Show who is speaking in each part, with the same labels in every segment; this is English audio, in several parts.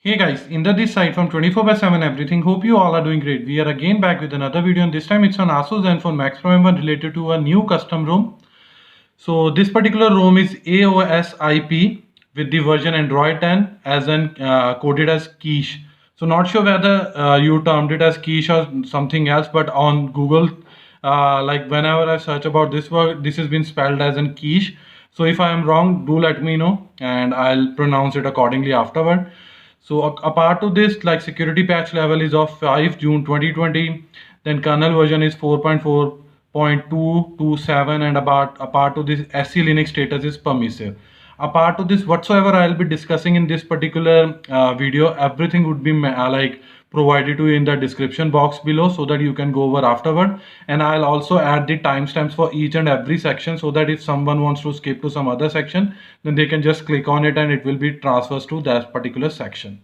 Speaker 1: Hey guys, Inder this side from 24/7 Everything. Hope you all are doing great. We are again back with another video, and this time it's on Asus Zenfone Max Pro M1 related to a new custom ROM. So this particular ROM is AOS IP with the version Android 10 as an coded as quiche. So not sure whether you termed it as quiche or something else, but on Google, like whenever I search about this word, this has been spelled as an quiche. So if I am wrong, do let me know, and I'll pronounce it accordingly afterward. So apart to this, like security patch level is of 5 June 2020, then kernel version is 4.4.227, and apart to this, SC Linux status is permissive. Apart to this, whatsoever I'll be discussing in this particular video, everything would be like provided to you in the description box below, so that you can go over afterward. And I'll also add the timestamps for each and every section, so that if someone wants to skip to some other section, then they can just click on it and it will be transfers to that particular section.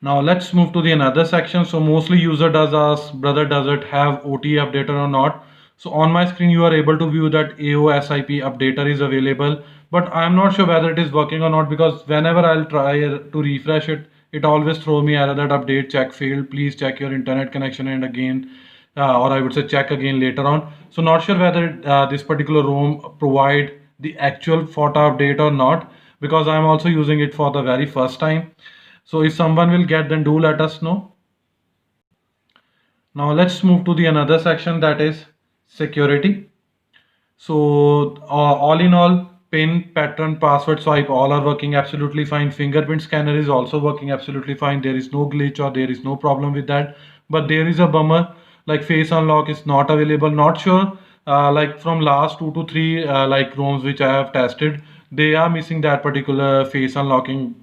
Speaker 1: Now let's move to the another section. So mostly user does ask, brother, does it have OTA updater or not? So on my screen you are able to view that AOSIP updater is available, but I'm not sure whether it is working or not, because whenever I'll try to refresh it, it always throws me error that update check failed. Please check your internet connection and again, or I would say check again later on. So not sure whether this particular ROM provide the actual photo update or not, because I'm also using it for the very first time. So if someone will get, then do let us know. Now let's move to the another section, that is security. So all in all, PIN, pattern, password, swipe, all are working absolutely fine. Fingerprint scanner is also working absolutely fine. There is no glitch or there is no problem with that. But there is a bummer, like face unlock is not available. Not sure, like from last 2 to 3 like ROMs which I have tested, they are missing that particular face unlocking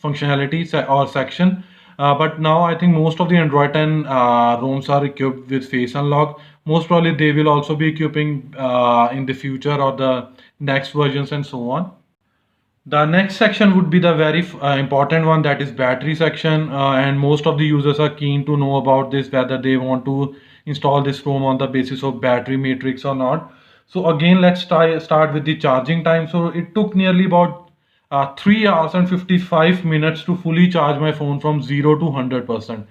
Speaker 1: functionality or section. But now I think most of the Android 10 ROMs are equipped with face unlock. Most probably they will also be equipping in the future or the next versions and so on. The next section would be the very important one, that is battery section, and most of the users are keen to know about this, whether they want to install this ROM on the basis of battery matrix or not. So again, let's start with the charging time. So it took nearly about 3 hours and 55 minutes to fully charge my phone from 0 to 100%.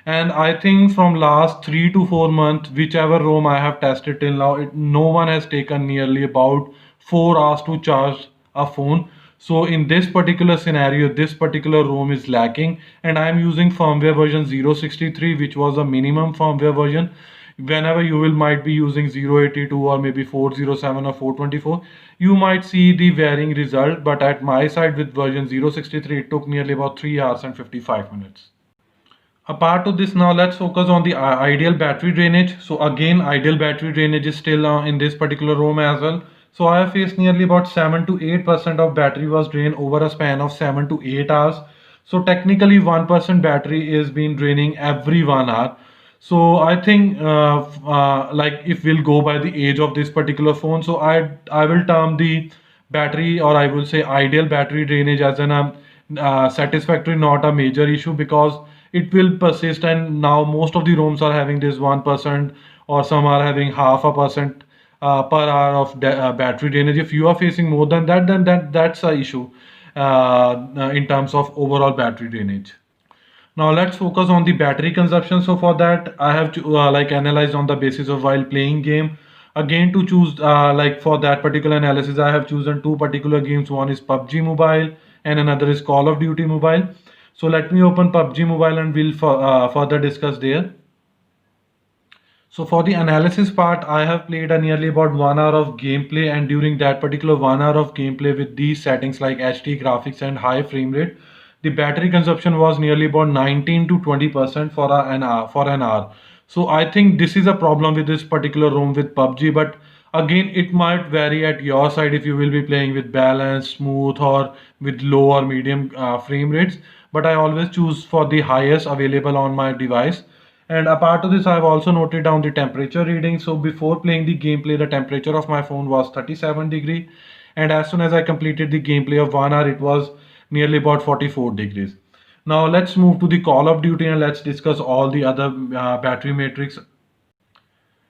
Speaker 1: And I think from last 3 to 4 months, whichever ROM I have tested till now, no one has taken nearly about 4 hours to charge a phone. So in this particular scenario, this particular ROM is lacking, and I am using firmware version 063, which was a minimum firmware version. Whenever you will might be using 082 or maybe 407 or 424, you might see the varying result. But at my side with version 063, it took nearly about 3 hours and 55 minutes. Apart to this, now let's focus on the ideal battery drainage. So again, ideal battery drainage is still in this particular ROM as well. So I have faced nearly about 7 to 8% of battery was drained over a span of 7 to 8 hours. So technically 1% battery is being draining every 1 hour. So I think like if we'll go by the age of this particular phone, so I will term the battery, or I will say ideal battery drainage, as an satisfactory, not a major issue, because it will persist. And now most of the ROMs are having this 1%, or some are having half a percent per hour of battery drainage. If you are facing more than that, then that's a issue in terms of overall battery drainage. Now let's focus on the battery consumption. So for that, I have to like analyzed on the basis of while playing game. Again, to choose like for that particular analysis, I have chosen two particular games. One is PUBG Mobile and another is Call of Duty Mobile. So let me open PUBG Mobile and we'll further discuss there. So for the analysis part, I have played a nearly about 1 hour of gameplay, and during that particular 1 hour of gameplay with these settings like HD graphics and high frame rate, the battery consumption was nearly about 19 to 20% for an hour. So I think this is a problem with this particular ROM with PUBG, but again it might vary at your side if you will be playing with balanced, smooth, or with low or medium frame rates. But I always choose for the highest available on my device. And apart of this, I've also noted down the temperature reading. So before playing the gameplay, the temperature of my phone was 37 degree. And as soon as I completed the gameplay of 1 hour, it was nearly about 44 degrees. Now let's move to the Call of Duty and let's discuss all the other battery metrics.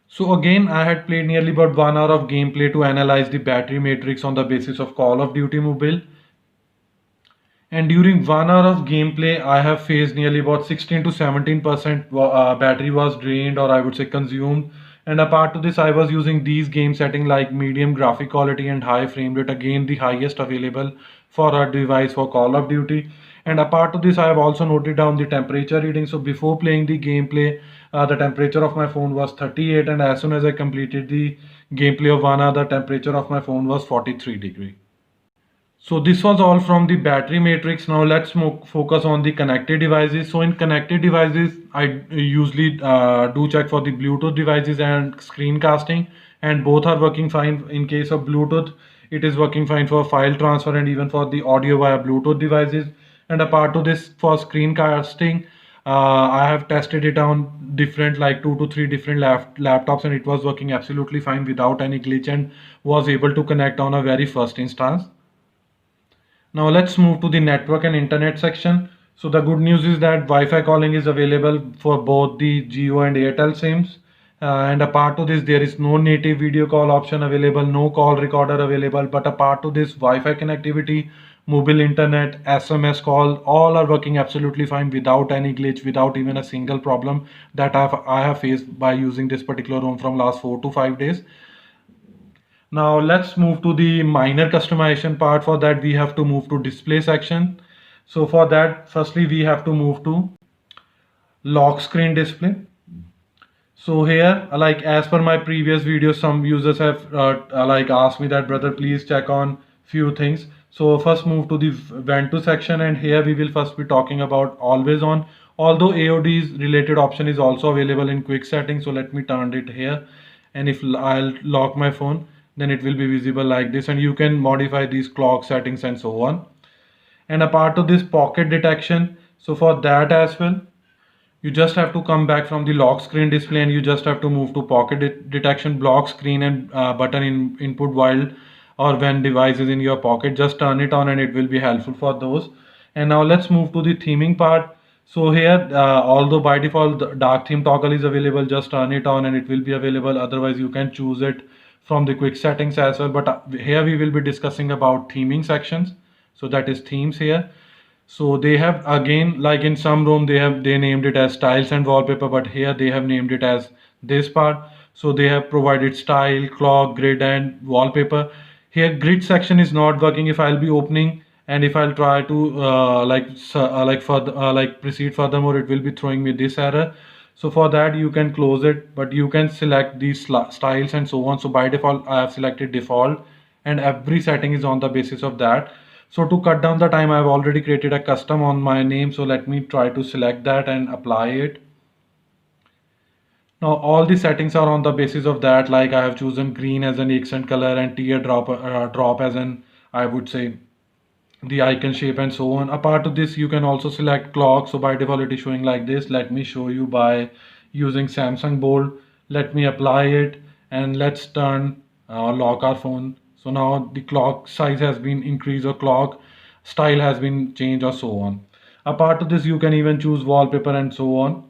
Speaker 1: So again, I had played nearly about 1 hour of gameplay to analyze the battery matrix on the basis of Call of Duty Mobile. And during 1 hour of gameplay, I have faced nearly about 16 to 17% battery was drained, or I would say consumed. And apart to this, I was using these game setting like medium graphic quality and high frame rate, again the highest available for our device for Call of Duty. And apart to this, I have also noted down the temperature reading. So before playing the gameplay, the temperature of my phone was 38, and as soon as I completed the gameplay of 1 hour, the temperature of my phone was 43 degree. So this was all from the battery matrix. Now let's focus on the connected devices. So in connected devices, I usually do check for the Bluetooth devices and screencasting, and both are working fine. In case of Bluetooth, it is working fine for file transfer and even for the audio via Bluetooth devices. And apart to this, for screencasting, I have tested it on different, like 2 to 3 different laptops, and it was working absolutely fine without any glitch and was able to connect on a very first instance. Now let's move to the network and internet section. So the good news is that Wi-Fi calling is available for both the Jio and Airtel SIMs. And apart to this, there is no native video call option available, no call recorder available. But apart to this, Wi-Fi connectivity, mobile internet, SMS call, all are working absolutely fine without any glitch, without even a single problem that I have faced by using this particular room from last 4 to 5 days. Now let's move to the minor customization part. For that, we have to move to display section. So for that, firstly, we have to move to lock screen display. So here, like as per my previous video, some users have like asked me that, brother, please check on few things. So first move to the when to section, and here we will first be talking about always on. Although AOD's related option is also available in quick settings, so let me turn it here. And if I'll lock my phone, then it will be visible like this, and you can modify these clock settings and so on. And apart of this pocket detection, so for that as well, you just have to come back from the lock screen display, and you just have to move to pocket detection, block screen and button input while or when device is in your pocket. Just turn it on and it will be helpful for those. And now let's move to the theming part. So here, although by default the dark theme toggle is available, just turn it on and it will be available. Otherwise you can choose it from the quick settings as well. But here we will be discussing about theming sections. So that is themes here. So they have, again, like in some room they named it as styles and wallpaper, but here they have named it as this part. So they have provided style, clock, grid and wallpaper. Here grid section is not working. If I'll be opening and if I'll try to like proceed furthermore, it will be throwing me this error. So for that you can close it, but you can select these styles and so on. So by default I have selected default, and every setting is on the basis of that. So to cut down the time, I've already created a custom on my name. So let me try to select that and apply it. Now all the settings are on the basis of that. Like I have chosen green as an accent color and teardrop drop as an, I would say, the icon shape and so on. Apart of this, you can also select clock. So by default it is showing like this. Let me show you by using Samsung Bold. Let me apply it and let's turn lock our phone. So now the clock size has been increased or clock style has been changed or so on. Apart of this, you can even choose wallpaper and so on.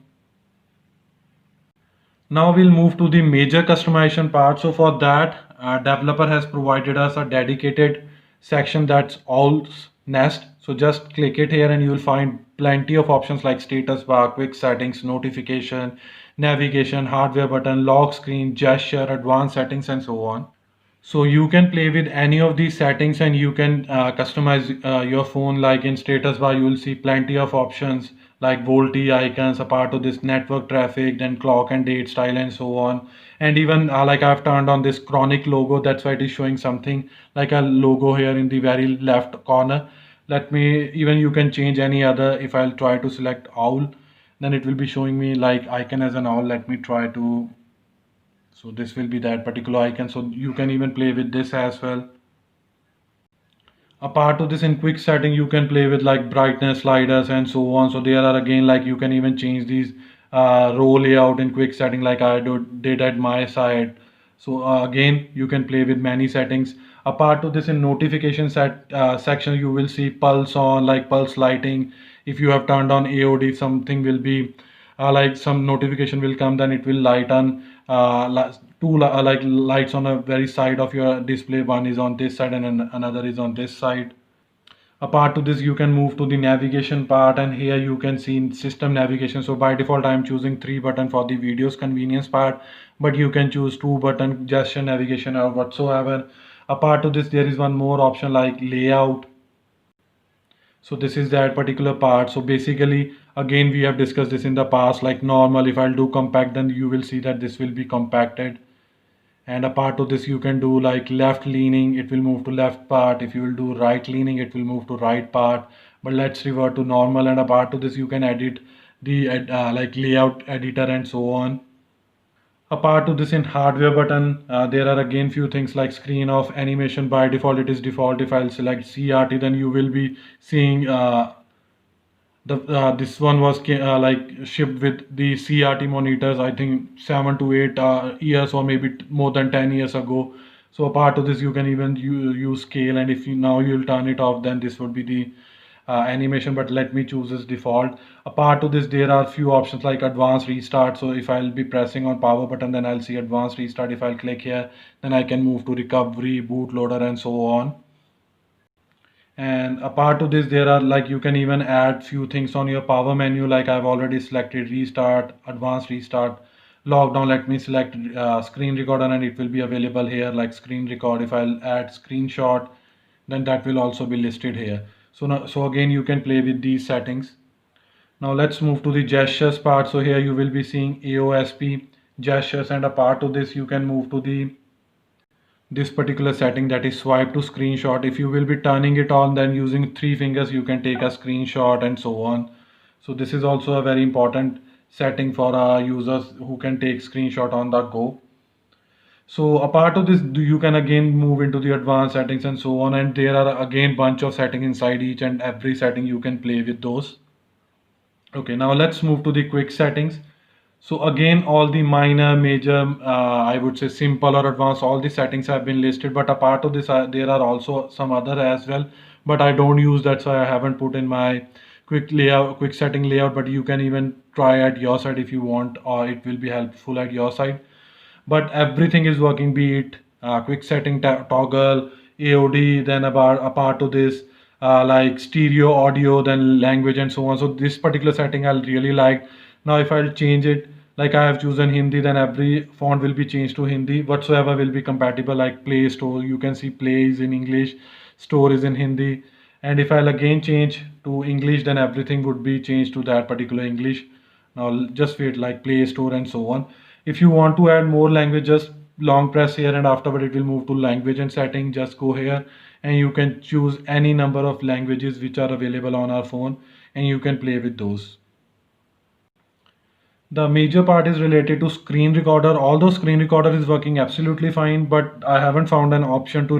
Speaker 1: Now we'll move to the major customization part. So for that, developer has provided us a dedicated section that's all Nest. So just click it here and you'll find plenty of options like status bar, quick settings, notification, navigation, hardware button, lock screen, gesture, advanced settings and so on. So you can play with any of these settings and you can customize your phone. Like in status bar, you will see plenty of options like VoLTE icons, a part of this network traffic, then clock and date style and so on. And even like I've turned on this chronic logo, that's why it is showing something like a logo here in the very left corner. Let me, even you can change any other. If I'll try to select owl, then it will be showing me like icon as an owl. Let me try to, so this will be that particular icon. So you can even play with this as well. A part of this, in quick setting you can play with like brightness sliders and so on. So there are again, like you can even change these row layout in quick setting like did at my side. So again you can play with many settings. A part of this, in notification section, you will see pulse on, like pulse lighting. If you have turned on AOD, something will be like some notification will come, then it will light on two like lights on a very side of your display. One is on this side and another is on this side. Apart to this, you can move to the navigation part, and here you can see system navigation. So by default, I am choosing 3 button for the videos convenience part, but you can choose 2 button gesture navigation or whatsoever. Apart to this, there is one more option like layout. So this is that particular part. So basically, again, we have discussed this in the past, like normal, if I'll do compact, then you will see that this will be compacted. And a part of this, you can do like left leaning, it will move to left part. If you will do right leaning, it will move to right part. But let's revert to normal. And a part of this, you can edit the like layout editor and so on. A part of this, in hardware button, there are again few things like screen off animation. By default it is default. If I'll select CRT, then you will be seeing the this one was like shipped with the CRT monitors, I think 7 to 8 years or maybe more than 10 years ago. So a part of this, you can even use scale, and if you now you'll turn it off, then this would be the animation. But let me choose as default. A part of this, there are few options like advanced restart. So if I'll be pressing on power button, then I'll see advanced restart. If I'll click here, then I can move to recovery, bootloader, and so on. And apart to this, there are like you can even add few things on your power menu, like I've already selected restart, advanced restart, lockdown. Let me select screen recorder, and it will be available here like screen record. If I'll add screenshot, then that will also be listed here. So now, so again, you can play with these settings. Now let's move to the gestures part. So here you will be seeing AOSP gestures, and a part of this, you can move to the this particular setting, that is swipe to screenshot. If you will be turning it on, then using 3 fingers you can take a screenshot and so on. So this is also a very important setting for our users who can take screenshot on the go. So a part of this, you can again move into the advanced settings and so on, and there are again bunch of settings inside each and every setting. You can play with those. Okay, now let's move to the quick settings. So again, all the minor, major, I would say simple or advanced, all the settings have been listed. But a part of this, there are also some other as well. But I don't use that, so I haven't put in my quick layout, quick setting layout. But you can even try at your side if you want, or it will be helpful at your side. But everything is working, be it quick setting toggle, AOD, then about a part of this like stereo audio, then language and so on. So this particular setting I really like. Now if I'll change it, like I have chosen Hindi, then every font will be changed to Hindi. Whatsoever will be compatible, like Play Store, you can see Play is in English, Store is in Hindi. And if I'll again change to English, then everything would be changed to that particular English. Now just wait, like Play Store and so on. If you want to add more language, just long press here, and afterward it will move to language and setting. Just go here and you can choose any number of languages which are available on our phone, and you can play with those. The major part is related to screen recorder. Although screen recorder is working absolutely fine, but I haven't found an option to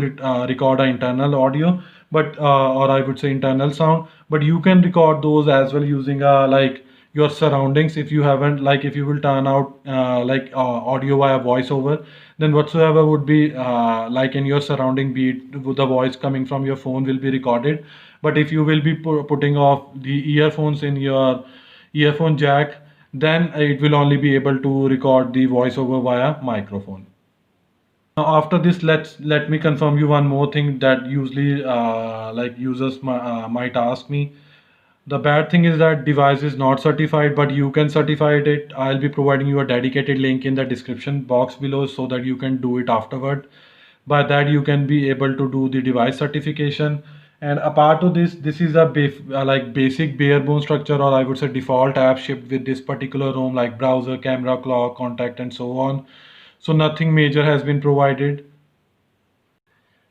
Speaker 1: record an internal audio, but or I would say internal sound. But you can record those as well using like your surroundings. If you haven't, like if you will turn out like audio via voiceover, then whatsoever would be like in your surrounding, be it the voice coming from your phone will be recorded. But if you will be putting off the earphones in your earphone jack, then it will only be able to record the voiceover via microphone. Now after this, let me confirm you one more thing that usually like users might ask me. The bad thing is that device is not certified, but you can certify it. I'll be providing you a dedicated link in the description box below so that you can do it afterward. By that you can be able to do the device certification. And apart of this, this is a like basic bare bone structure, or I would say default app shipped with this particular ROM, like browser, camera, clock, contact, and so on. So nothing major has been provided.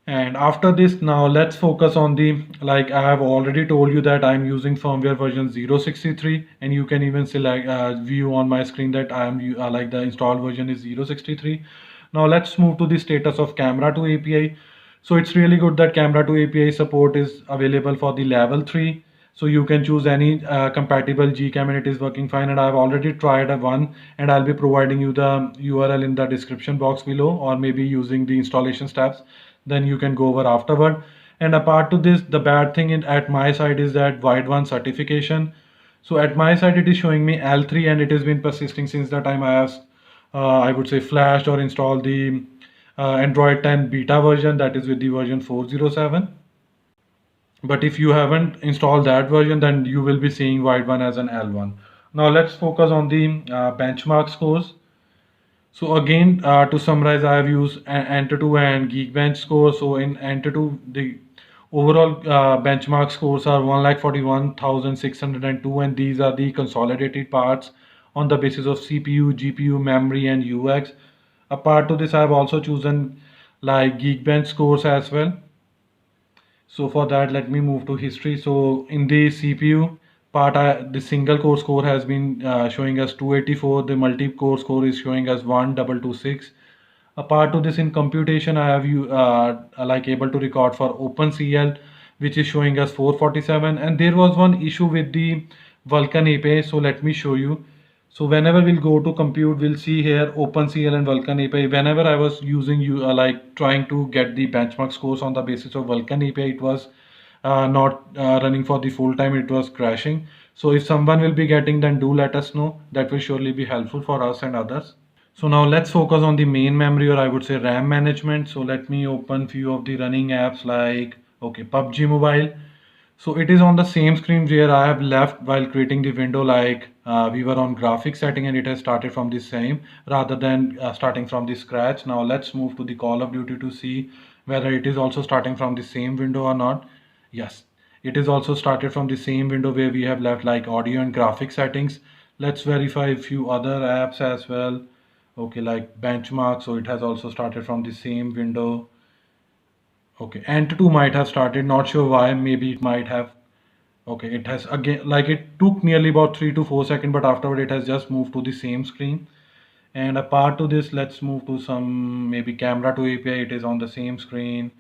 Speaker 1: And after this, now let's focus on the, like I have already told you that I'm using firmware version 063, and you can even select view on my screen that I am like the installed version is 063. Now let's move to the status of camera to API. So it's really good that camera to API support is available for the level 3. So you can choose any compatible Gcam and it is working fine. And I've already tried one, and I'll be providing you the URL in the description box below, or maybe using the installation steps. Then you can go over afterward. And apart to this, the bad thing at my side is that WIDE1 certification. So at my side, it is showing me L3, and it has been persisting since the time I have, I would say, flashed or installed the Android 10 beta version, that is with the version 407. But if you haven't installed that version, then you will be seeing white one as an L1. Now let's focus on the benchmark scores. So again, to summarize, I have used Antutu and Geekbench score. So in Antutu, the overall benchmark scores are 1,41,602, and these are the consolidated parts on the basis of CPU, GPU, memory, and UX. Apart to this, I have also chosen like Geekbench scores as well. So for that, let me move to history. So in the CPU part, the single core score has been showing us 284. The multi-core score is showing us 1226. Apart to this, in computation, I have you like able to record for OpenCL, which is showing us 447. And there was one issue with the Vulkan API. So let me show you. So whenever we'll go to compute, we'll see here OpenCL and Vulkan API. Whenever I was using you like trying to get the benchmark scores on the basis of Vulkan API, it was not running for the full time. It was crashing. So if someone will be getting, then do let us know. That will surely be helpful for us and others. So now let's focus on the main memory, or I would say RAM management. So let me open few of the running apps like, okay, PUBG Mobile. So it is on the same screen where I have left while creating the window, like we were on graphics setting and it has started from the same rather than starting from the scratch. Now let's move to the Call of Duty to see whether it is also starting from the same window or not. Yes, it is also started from the same window where we have left like audio and graphic settings. Let's verify a few other apps as well. Okay, like benchmark. So it has also started from the same window. Okay, Antutu might have started, not sure why, maybe it might have. Okay, it has again, like it took nearly about 3 to 4 seconds, but afterward it has just moved to the same screen. And apart to this, let's move to some maybe camera to API. It is on the same screen.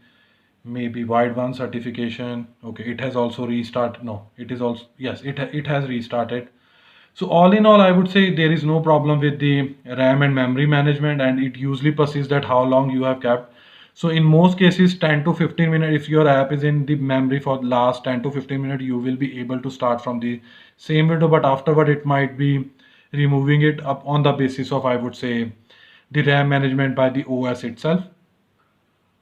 Speaker 1: Maybe wide one certification. Okay, it has also restarted. No, it is also, yes, it has restarted. So all in all, I would say there is no problem with the RAM and memory management, and it usually persists that how long you have kept. So in most cases, 10 to 15 minutes, if your app is in the memory for the last 10 to 15 minutes, you will be able to start from the same window, but afterward it might be removing it up on the basis of, I would say, the RAM management by the OS itself.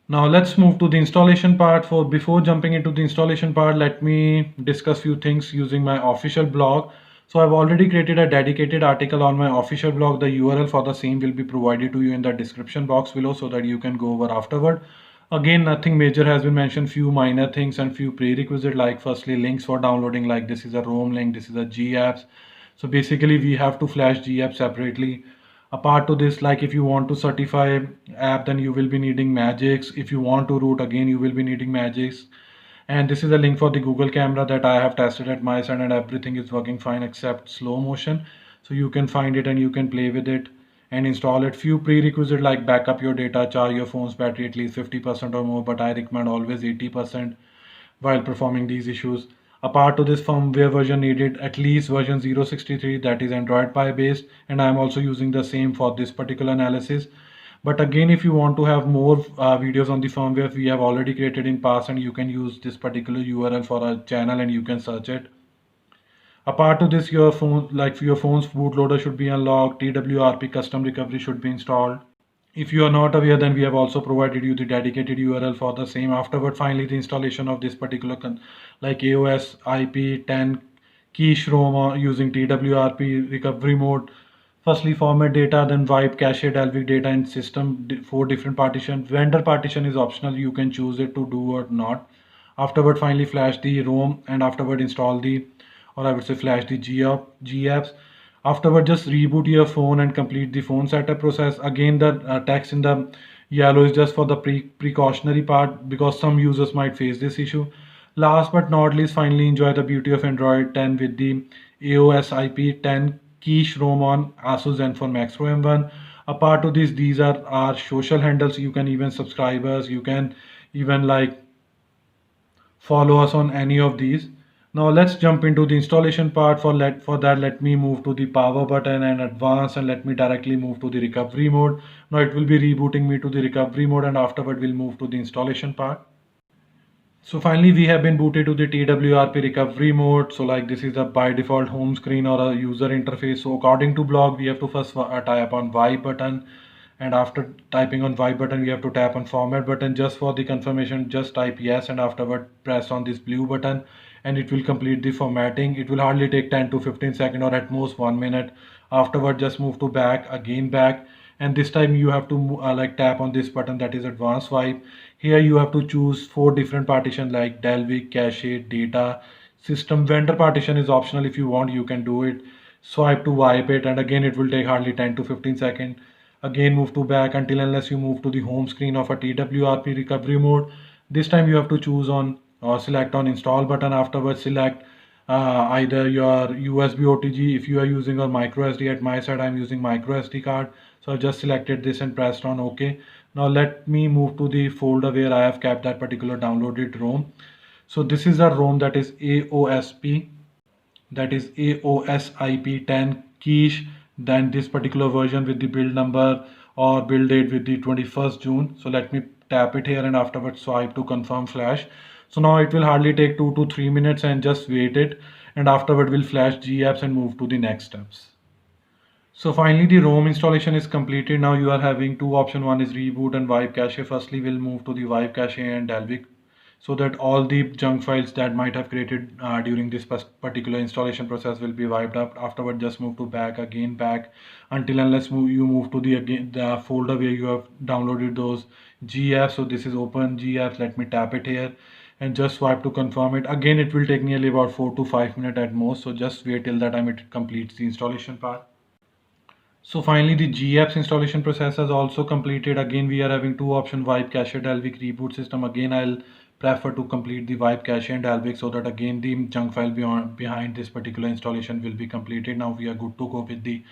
Speaker 1: Now let's move to the installation part. For before jumping into the installation part, let me discuss few things using my official blog. So I've already created a dedicated article on my official blog. The URL for the same will be provided to you in the description box below so that you can go over afterward. Again, nothing major has been mentioned, few minor things and few prerequisites, like firstly links for downloading, like this is a ROM link, this is a GApps. So basically we have to flash GApp separately. Apart to this, like if you want to certify app, then you will be needing Magix. If you want to root, again you will be needing Magix. And this is a link for the Google camera that I have tested at my side, and everything is working fine except slow motion. So you can find it and you can play with it and install it. Few prerequisites like backup your data, charge your phone's battery at least 50% or more, but I recommend always 80% while performing these issues. Apart to this, firmware version needed at least version 063, that is Android Pie based, and I am also using the same for this particular analysis. But again, if you want to have more videos on the firmware, we have already created in past, and you can use this particular URL for a channel and you can search it. Apart to this, your phone, like your phone's bootloader should be unlocked, TWRP custom recovery should be installed. If you are not aware, then we have also provided you the dedicated URL for the same. Afterward, finally, the installation of this particular like AOS IP10 quiche ROM using TWRP recovery mode. Firstly, format data, then wipe cache Dalvik data in system, four different partitions. Vendor partition is optional. You can choose it to do or not. Afterward, finally flash the ROM, and afterward install the, or I would say flash the GApps. Afterward, just reboot your phone and complete the phone setup process. Again, the text in the yellow is just for the precautionary part, because some users might face this issue. Last but not least, finally enjoy the beauty of Android 10 with the AOS IP10 quiche ROM on Asus Zenfone Max Pro M1. Apart to this, these are our social handles. You can even subscribe us. You can even like follow us on any of these. Now let's jump into the installation part. For that, let me move to the power button and advanced, and let me directly move to the recovery mode. Now it will be rebooting me to the recovery mode, and afterward we'll move to the installation part. So finally we have been booted to the TWRP recovery mode. So like this is the by default home screen or a user interface. So according to blog, we have to first tie up on Y button, and after typing on Y button we have to tap on format button. Just for the confirmation, just type yes and afterward press on this blue button and it will complete the formatting. It will hardly take 10 to 15 seconds or at most 1 minute. Afterward just move to back, again back, and this time you have to like tap on this button, that is advanced swipe. Here you have to choose 4 different partition like Dalvik, cache, data, system. Vendor partition is optional. If you want you can do it. Swipe to wipe it, and again it will take hardly 10 to 15 seconds. Again move to back until unless you move to the home screen of a TWRP recovery mode. This time you have to choose on or select on install button. Afterwards select either your USB OTG if you are using a micro SD. At my side I'm using micro SD card, so I just selected this and pressed on OK. Now let me move to the folder where I have kept that particular downloaded ROM. So this is a ROM, that is AOSP, that is AOSIP10 quiche. Then this particular version with the build number or build date with the 21st June. So let me tap it here and afterwards swipe to confirm flash. So now it will hardly take 2 to 3 minutes, and just wait it, and afterward we'll flash GApps and move to the next steps. So finally the ROM installation is completed. Now you are having two options. One is reboot and wipe cache. Firstly we'll move to the wipe cache and Dalvik, so that all the junk files that might have created during this particular installation process will be wiped up. Afterward just move to back, again back, until unless you move to the folder where you have downloaded those GApps. So this is open GApps. Let me tap it here and just swipe to confirm it. Again it will take nearly about 4 to 5 minutes at most, so just wait till that time it completes the installation part. So finally the GApps installation process has also completed. Again we are having two options, wipe cache, Dalvik, reboot system. Again I'll prefer to complete the wipe cache and Dalvik, so that again the junk file behind this particular installation will be completed. Now we are good to go with the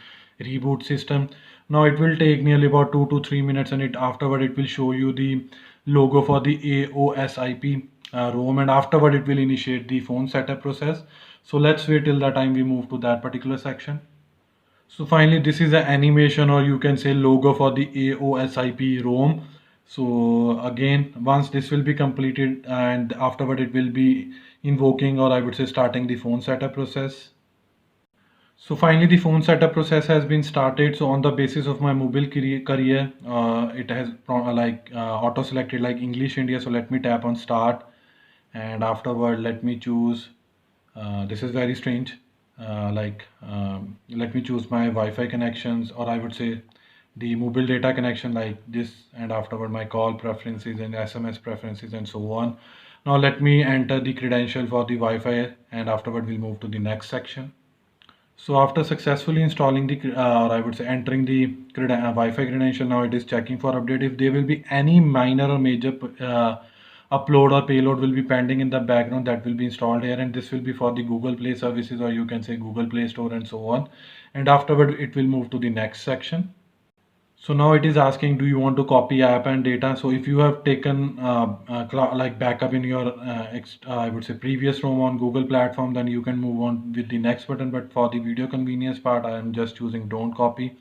Speaker 1: reboot system. Now it will take nearly about 2 to 3 minutes, and afterward it will show you the logo for the AOSIP ROM, and afterward it will initiate the phone setup process. So let's wait till the time we move to that particular section. So finally, this is an animation, or you can say logo, for the AOSIP ROM. So again, once this will be completed, and afterward it will be invoking, or I would say starting, the phone setup process. So finally the phone setup process has been started. So on the basis of my mobile career, it has auto selected like English India. So let me tap on start, and afterward let me choose, this is very strange, let me choose my Wi-Fi connections, or I would say the mobile data connection like this, and afterward my call preferences and SMS preferences and so on. Now let me enter the credential for the Wi-Fi, and afterward we'll move to the next section. So after successfully installing the, or I would say entering the Wi-Fi credential, now it is checking for update. If there will be any minor or major upload or payload will be pending in the background, that will be installed here, and this will be for the Google Play services, or you can say Google Play Store and so on. And afterward it will move to the next section. So now it is asking, do you want to copy app and data? So if you have taken like backup in your I would say previous ROM on Google platform, then you can move on with the next button. But for the video convenience part, I am just choosing don't copy.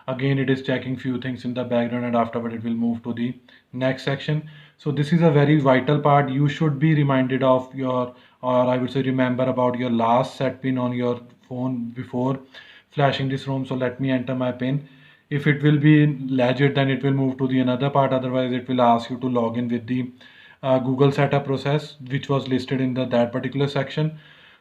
Speaker 1: Again it is checking few things in the background, and afterward it will move to the next section. So this is a very vital part. You should be reminded of your, or I would say remember about your last set pin on your phone before flashing this ROM. So let me enter my pin. If it will be legit, then it will move to the another part. Otherwise it will ask you to log in with the Google setup process, which was listed in that particular section.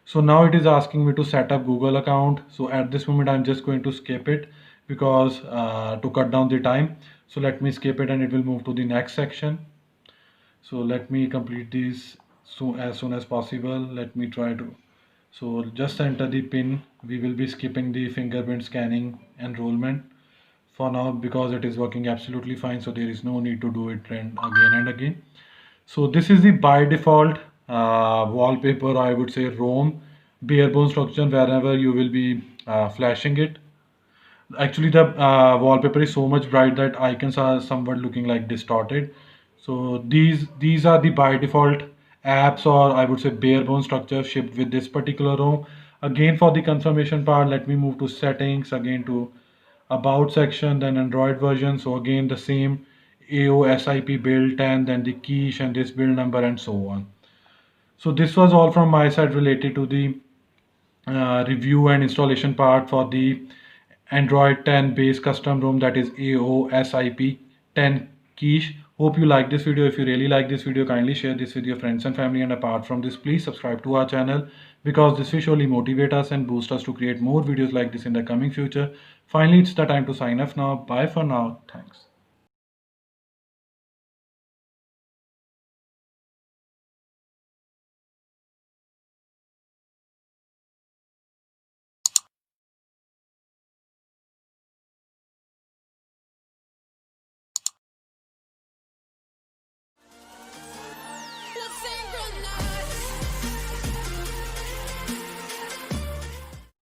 Speaker 1: So now it is asking me to set up Google account. So at this moment I'm just going to skip it, because to cut down the time. So let me skip it, and it will move to the next section. So let me complete this as soon as possible. Let me try to, so just enter the pin. We will be skipping the fingerprint scanning enrollment for now, because it is working absolutely fine, so there is no need to do it again and again. So this is the by default wallpaper, I would say ROM bare bone structure, wherever you will be flashing it. Actually the wallpaper is so much bright that icons are somewhat looking like distorted. So these are the by default apps, or I would say bare bone structure shipped with this particular ROM. Again for the confirmation part, let me move to settings, again to about section, then Android version. So again the same AOSIP build 10, then the quiche and this build number and so on. So this was all from my side related to the review and installation part for the Android 10 base custom ROM, that is AOSIP 10 quiche. Hope you like this video. If you really like this video, kindly share this with your friends and family. And apart from this, please subscribe to our channel, because this will surely motivate us and boost us to create more videos like this in the coming future. Finally, it's the time to sign off now. Bye for now. Thanks.